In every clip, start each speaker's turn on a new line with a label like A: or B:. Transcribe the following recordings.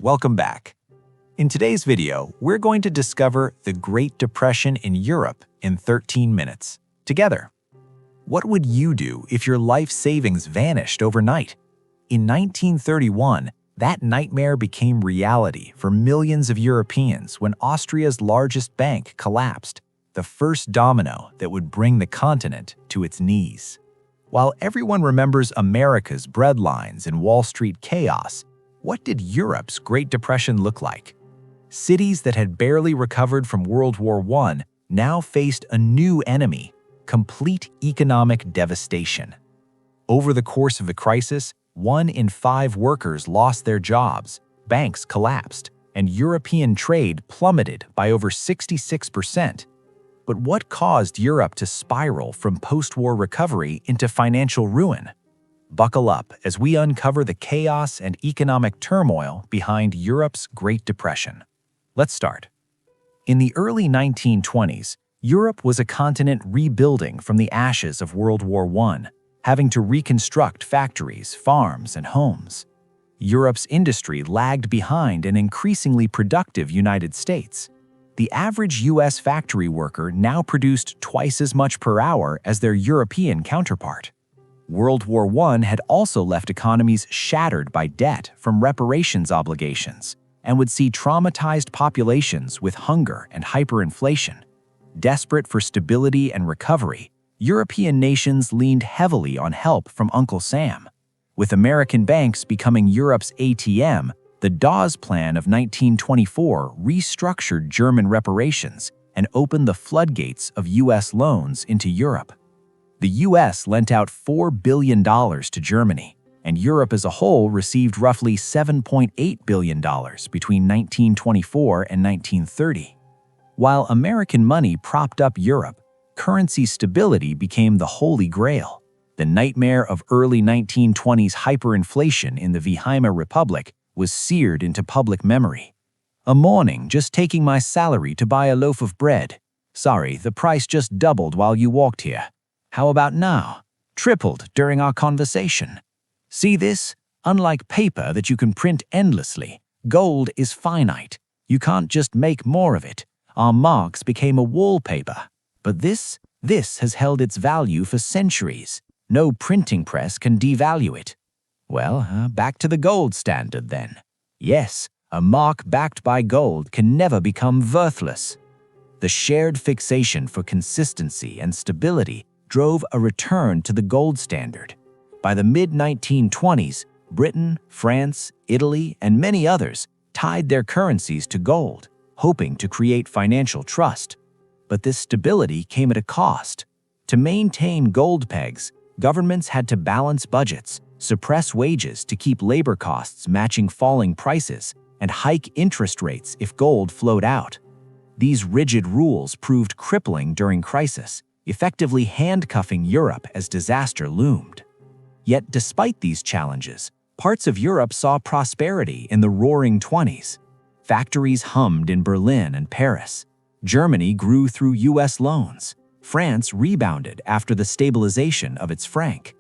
A: welcome back. In today's video, we're going to discover the Great Depression in Europe in 13 minutes, together. What would you do if your life savings vanished overnight? In 1931, that nightmare became reality for millions of Europeans when Austria's largest bank collapsed, the first domino that would bring the continent to its knees. While everyone remembers America's breadlines and Wall Street chaos, what did Europe's Great Depression look like? Cities that had barely recovered from World War I now faced a new enemy: complete economic devastation. Over the course of the crisis, 1 in 5 workers lost their jobs, banks collapsed, and European trade plummeted by over 66%. But what caused Europe to spiral from post-war recovery into financial ruin? Buckle up as we uncover the chaos and economic turmoil behind Europe's Great Depression. Let's start. In the early 1920s, Europe was a continent rebuilding from the ashes of World War I, having to reconstruct factories, farms, and homes. Europe's industry lagged behind an increasingly productive United States. The average U.S. factory worker now produced twice as much per hour as their European counterpart. World War I had also left economies shattered by debt from reparations obligations and would see traumatized populations with hunger and hyperinflation. Desperate for stability and recovery, European nations leaned heavily on help from Uncle Sam. With American banks becoming Europe's ATM, the Dawes Plan of 1924 restructured German reparations and opened the floodgates of U.S. loans into Europe. The U.S. lent out $4 billion to Germany, and Europe as a whole received roughly $7.8 billion between 1924 and 1930. While American money propped up Europe, currency stability became the holy grail. The nightmare of early 1920s hyperinflation in the Weimar Republic was seared into public memory. A morning, just taking my salary to buy a loaf of bread. Sorry, the price just doubled while you walked here. How about now? Tripled during our conversation. See this? Unlike paper that you can print endlessly, gold is finite. You can't just make more of it. Our marks became a wallpaper. But this has held its value for centuries. No printing press can devalue it. Well, back to the gold standard then. Yes, a mark backed by gold can never become worthless. The shared fixation for consistency and stability drove a return to the gold standard. By the mid-1920s, Britain, France, Italy, and many others tied their currencies to gold, hoping to create financial trust. But this stability came at a cost. To maintain gold pegs, governments had to balance budgets, suppress wages to keep labor costs matching falling prices, and hike interest rates if gold flowed out. These rigid rules proved crippling during crisis, effectively handcuffing Europe as disaster loomed. Yet despite these challenges, parts of Europe saw prosperity in the Roaring '20s. Factories hummed in Berlin and Paris. Germany grew through U.S. loans. France rebounded after the stabilization of its franc.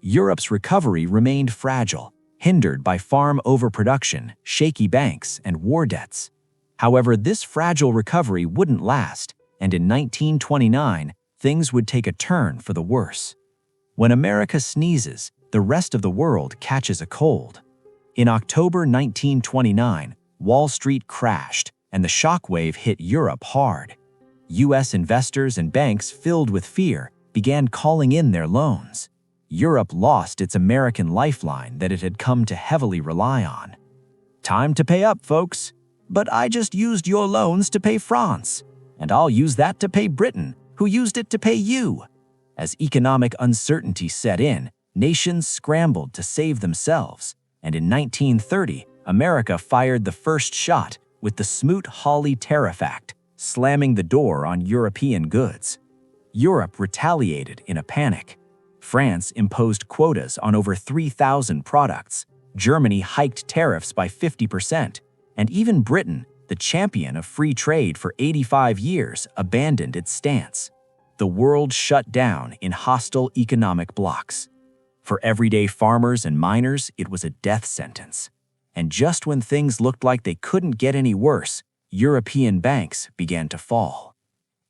A: Europe's recovery remained fragile, hindered by farm overproduction, shaky banks, and war debts. However, this fragile recovery wouldn't last, and in 1929, things would take a turn for the worse. When America sneezes, the rest of the world catches a cold. In October 1929, Wall Street crashed, and the shockwave hit Europe hard. U.S. investors and banks, filled with fear, began calling in their loans. Europe lost its American lifeline that it had come to heavily rely on. Time to pay up, folks. But I just used your loans to pay France, and I'll use that to pay Britain, who used it to pay you. As economic uncertainty set in, nations scrambled to save themselves, and in 1930, America fired the first shot with the Smoot-Hawley Tariff Act, slamming the door on European goods. Europe retaliated in a panic. France imposed quotas on over 3,000 products, Germany hiked tariffs by 50%, and even Britain, the champion of free trade for 85 years, abandoned its stance. The world shut down in hostile economic blocs. For everyday farmers and miners, it was a death sentence.
B: And just when things looked like they couldn't get any worse, European banks began to fall.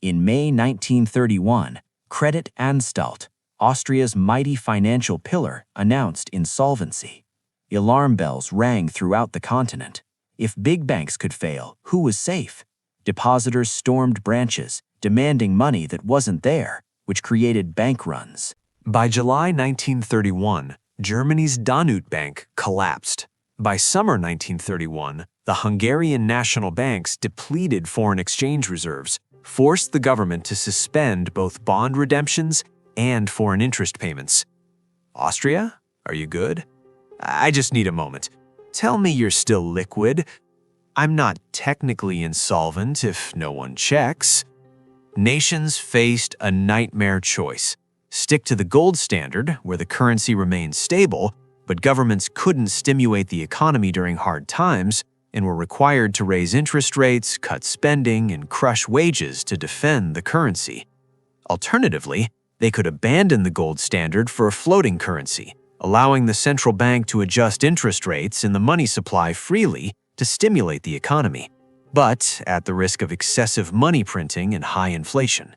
B: In May 1931, Creditanstalt, Austria's mighty financial pillar, announced insolvency. Alarm bells rang throughout the continent. If big banks could fail, who was safe? Depositors stormed branches, demanding money that wasn't there, which created bank runs.
A: By July 1931, Germany's Danube Bank collapsed. By summer 1931, the Hungarian national banks depleted foreign exchange reserves, forced the government to suspend both bond redemptions and foreign interest payments. Austria? Are you good? I just need a moment. Tell me you're still liquid. I'm not technically insolvent if no one checks. Nations faced a nightmare choice. Stick to the gold standard, where the currency remained stable, but governments couldn't stimulate the economy during hard times and were required to raise interest rates, cut spending, and crush wages to defend the currency. Alternatively, they could abandon the gold standard for a floating currency, allowing the central bank to adjust interest rates in the money supply freely to stimulate the economy, but at the risk of excessive money printing and high inflation.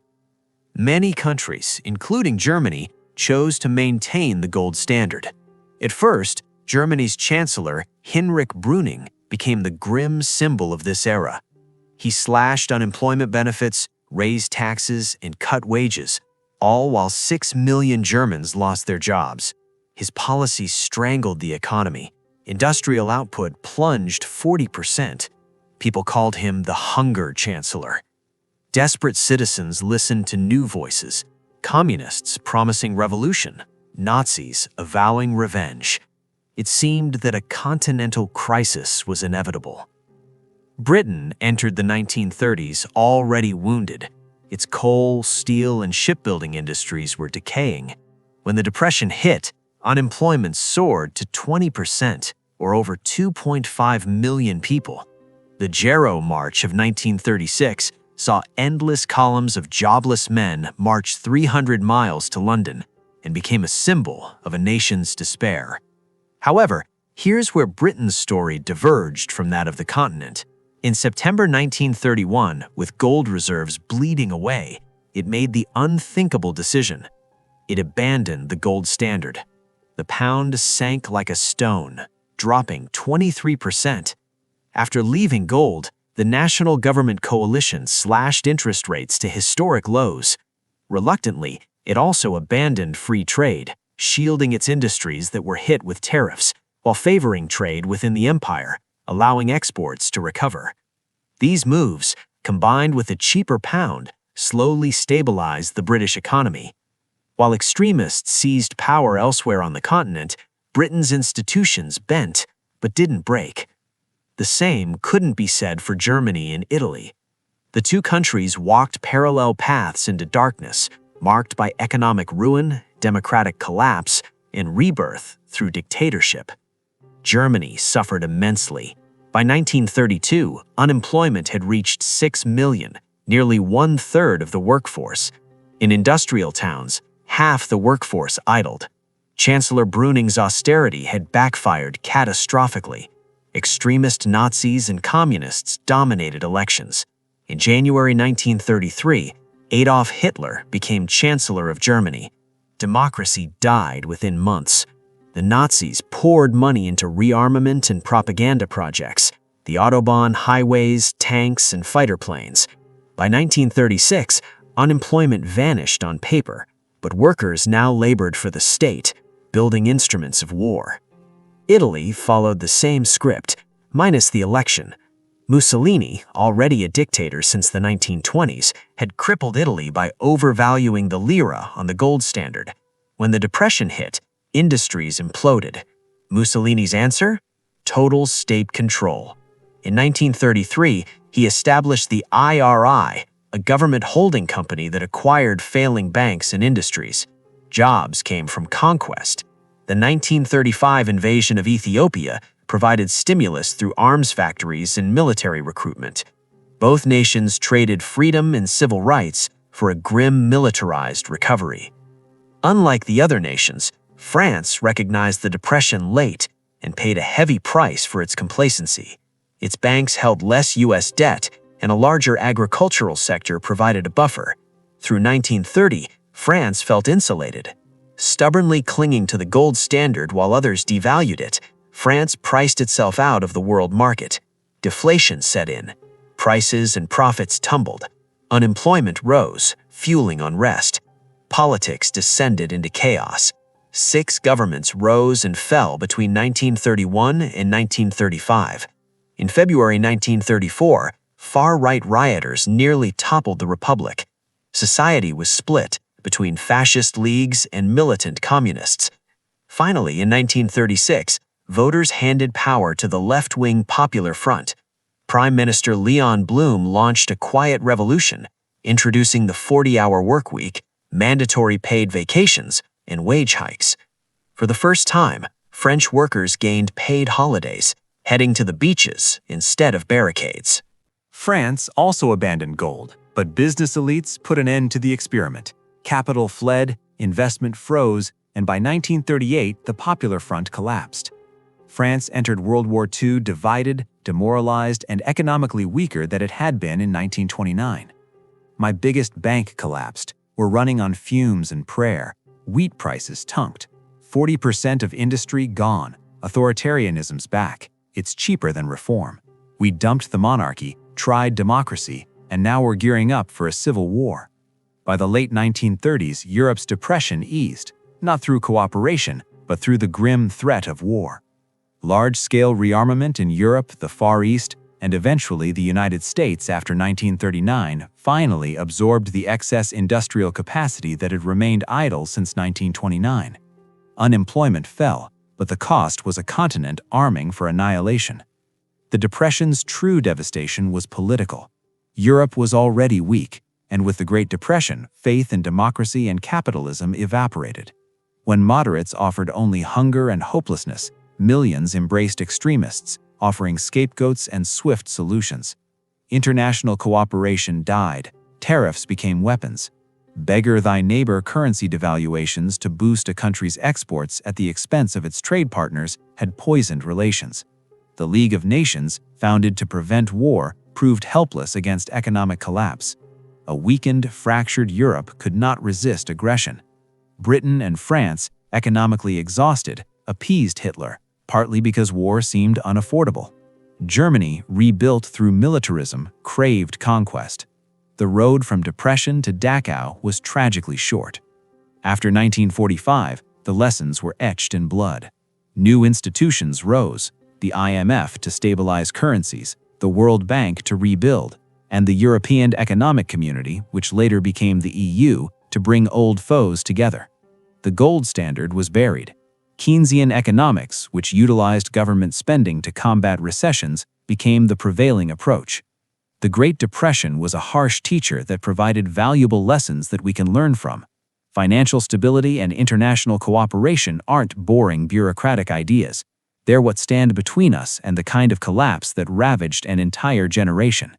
A: Many countries, including Germany, chose to maintain the gold standard. At first, Germany's Chancellor, Heinrich Brüning, became the grim symbol of this era. He slashed unemployment benefits, raised taxes, and cut wages, all while 6 million Germans lost their jobs. His policies strangled the economy. Industrial output plunged 40%. People called him the Hunger Chancellor. Desperate citizens listened to new voices, communists promising revolution, Nazis avowing revenge. It seemed that a continental crisis was inevitable. Britain entered the 1930s already wounded. Its coal, steel, and shipbuilding industries were decaying. When the Depression hit, unemployment soared to 20%, or over 2.5 million people. The Jarrow March of 1936 saw endless columns of jobless men march 300 miles to London and became a symbol of a nation's despair. However, here's where Britain's story diverged from that of the continent. In September 1931, with gold reserves bleeding away, it made the unthinkable decision. It abandoned the gold standard. The pound sank like a stone, dropping 23%. After leaving gold, the national government coalition slashed interest rates to historic lows. Reluctantly, it also abandoned free trade, shielding its industries that were hit with tariffs, while favoring trade within the empire, allowing exports to recover. These moves, combined with a cheaper pound, slowly stabilized the British economy. While extremists seized power elsewhere on the continent, Britain's institutions bent, but didn't break. The same couldn't be said for Germany and Italy. The two countries walked parallel paths into darkness, marked by economic ruin, democratic collapse, and rebirth through dictatorship. Germany suffered immensely. By 1932, unemployment had reached 6 million, nearly one-third of the workforce. In industrial towns, half the workforce idled. Chancellor Brüning's austerity had backfired catastrophically. Extremist Nazis and communists dominated elections. In January 1933, Adolf Hitler became Chancellor of Germany. Democracy died within months. The Nazis poured money into rearmament and propaganda projects, the Autobahn, highways, tanks, and fighter planes. By 1936, unemployment vanished on paper, but workers now labored for the state, building instruments of war. Italy followed the same script, minus the election. Mussolini, already a dictator since the 1920s, had crippled Italy by overvaluing the lira on the gold standard. When the Depression hit, industries imploded. Mussolini's answer? Total state control. In 1933, he established the IRI, a government holding company that acquired failing banks and industries. Jobs came from conquest. The 1935 invasion of Ethiopia provided stimulus through arms factories and military recruitment. Both nations traded freedom and civil rights for a grim militarized recovery. Unlike the other nations, France recognized the Depression late
B: and paid a heavy price for its complacency. Its banks held less U.S. debt, and a larger agricultural sector provided a buffer. Through 1930, France felt insulated. Stubbornly clinging to the gold standard while others devalued it, France priced itself out of the world market. Deflation set in. Prices and profits tumbled. Unemployment rose, fueling unrest. Politics descended into chaos. 6 governments rose and fell between 1931 and 1935. In February 1934, far-right rioters nearly toppled the republic. Society was split between fascist leagues and militant communists. Finally, in 1936, voters handed power to the left-wing Popular Front. Prime Minister Leon Blum launched a quiet revolution, introducing the 40-hour workweek, mandatory paid vacations, and wage hikes. For the first time, French workers gained paid holidays, heading to the beaches instead of barricades.
A: France also abandoned gold, but business elites put an end to the experiment. Capital fled, investment froze, and by 1938, the Popular Front collapsed. France entered World War II divided, demoralized, and economically weaker than it had been in 1929. My biggest bank collapsed. We're running on fumes and prayer. Wheat prices tanked. 40% of industry gone. Authoritarianism's back. It's cheaper than reform. We dumped the monarchy, tried democracy, and now we're gearing up for a civil war. By the late 1930s, Europe's depression eased, not through cooperation, but through the grim threat of war. Large-scale rearmament in Europe, the Far East, and eventually the United States after 1939 finally absorbed the excess industrial capacity that had remained idle since 1929. Unemployment fell, but the cost was a continent arming for annihilation. The Depression's true devastation was political. Europe was already weak, and with the Great Depression, faith in democracy and capitalism evaporated. When moderates offered only hunger and hopelessness, millions embraced extremists, offering scapegoats and swift solutions. International cooperation died. Tariffs became weapons. Beggar thy neighbor currency devaluations to boost a country's exports at the expense of its trade partners had poisoned relations. The League of Nations, founded to prevent war, proved helpless against economic collapse. A weakened, fractured Europe could not resist aggression. Britain and France, economically exhausted, appeased Hitler, partly because war seemed unaffordable. Germany, rebuilt through militarism, craved conquest. The road from depression to Dachau was tragically short. After 1945, the lessons were etched in blood. New institutions rose, the IMF to stabilize currencies, the World Bank to rebuild, and the European Economic Community, which later became the EU, to bring old foes together. The gold standard was buried. Keynesian economics, which utilized government spending to combat recessions, became the prevailing approach. The Great Depression was a harsh teacher that provided valuable lessons that we can learn from. Financial stability and international cooperation aren't boring bureaucratic ideas. They're what stand between us and the kind of collapse that ravaged an entire generation.